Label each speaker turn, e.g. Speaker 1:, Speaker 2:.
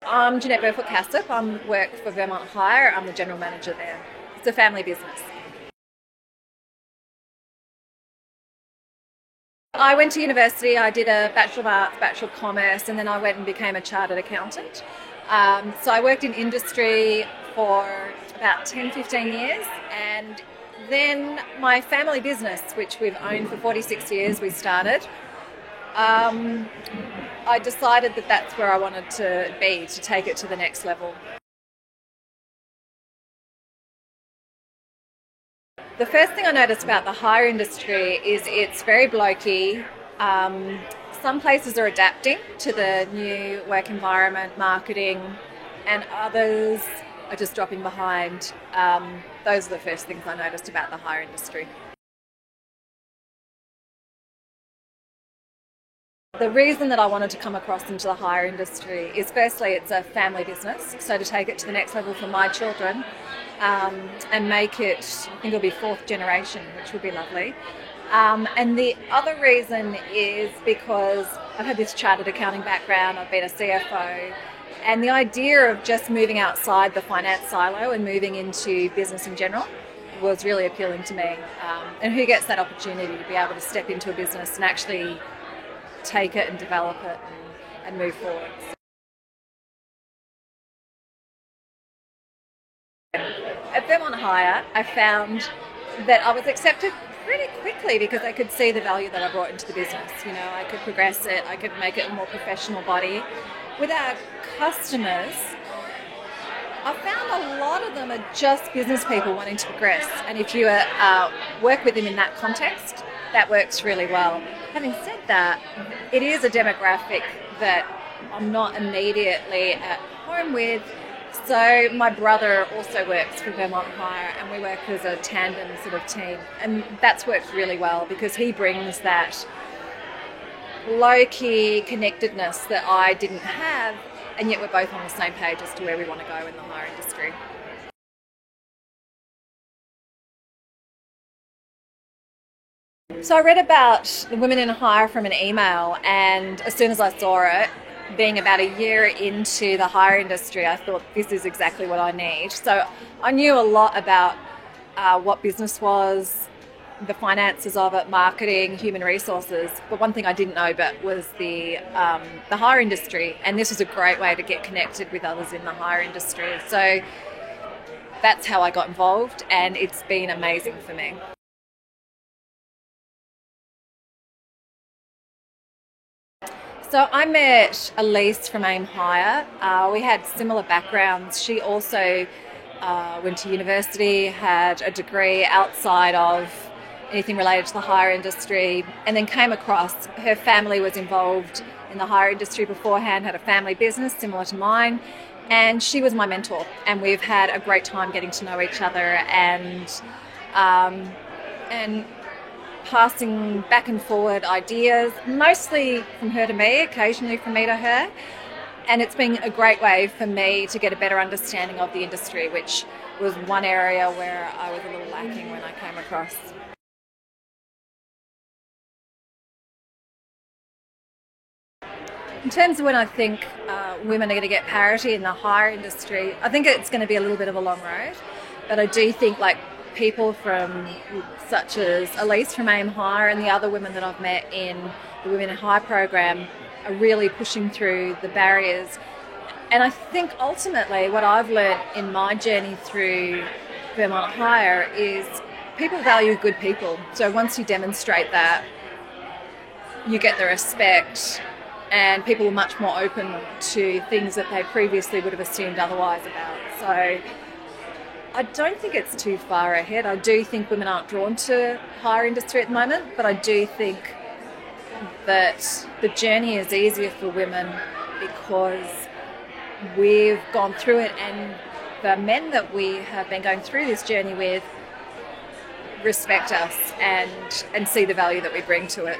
Speaker 1: I'm Jeanette Burfoot-Cassip. I work for Vermont Hire. I'm the general manager there. It's a family business. I went to university. I did a Bachelor of Arts, Bachelor of Commerce, and then I went and became a chartered accountant. So I worked in industry for about 10, 15 years, and then my family business, which we've owned for 46 years, we started. I decided that that's where I wanted to be, to take it to the next level. The first thing I noticed about the hire industry is it's very blokey. Some places are adapting to the new work environment, marketing, and others are just dropping behind. Those are the first things I noticed about the hire industry. The reason that I wanted to come across into the hire industry is firstly it's a family business, so to take it to the next level for my children and make it, I think it'll be fourth generation, which would be lovely. And the other reason is because I've had this chartered accounting background, I've been a CFO, and the idea of just moving outside the finance silo and moving into business in general was really appealing to me. And who gets that opportunity to be able to step into a business and actually take it and develop it and move forward. At Vermont Hire, I found that I was accepted pretty quickly because I could see the value that I brought into the business. You know, I could progress it, I could make it a more professional body. With our customers, I found a lot of them are just business people wanting to progress, and if you work with them in that context, that works really well. Having said that, it is a demographic that I'm not immediately at home with. So my brother also works for Vermont Hire, and we work as a tandem sort of team, and that's worked really well because he brings that low-key connectedness that I didn't have, and yet we're both on the same page as to where we want to go in the hire industry. So I read about the women in hire from an email, and as soon as I saw it, being about a year into the hire industry, I thought this is exactly what I need. So I knew a lot about what business was, the finances of it, marketing, human resources. But one thing I didn't know about was the hire industry, and this is a great way to get connected with others in the hire industry. So that's how I got involved, and it's been amazing for me. So I met Elise from Aim Hire. We had similar backgrounds. She also went to university, had a degree outside of anything related to the hire industry, and then came across, her family was involved in the hire industry beforehand, had a family business similar to mine, and she was my mentor, and we've had a great time getting to know each other and passing back and forward ideas, mostly from her to me, occasionally from me to her. And it's been a great way for me to get a better understanding of the industry, which was one area where I was a little lacking when I came across. In terms of when I think women are going to get parity in the hire industry, I think it's going to be a little bit of a long road, but I do think people from such as Elise from Aim Hire and the other women that I've met in the Women in Hire program are really pushing through the barriers. And I think ultimately what I've learnt in my journey through Vermont Hire is people value good people. So once you demonstrate that, you get the respect, and people are much more open to things that they previously would have assumed otherwise about. So I don't think it's too far ahead. I do think women aren't drawn to hire industry at the moment, but I do think that the journey is easier for women because we've gone through it, and the men that we have been going through this journey with respect us and see the value that we bring to it.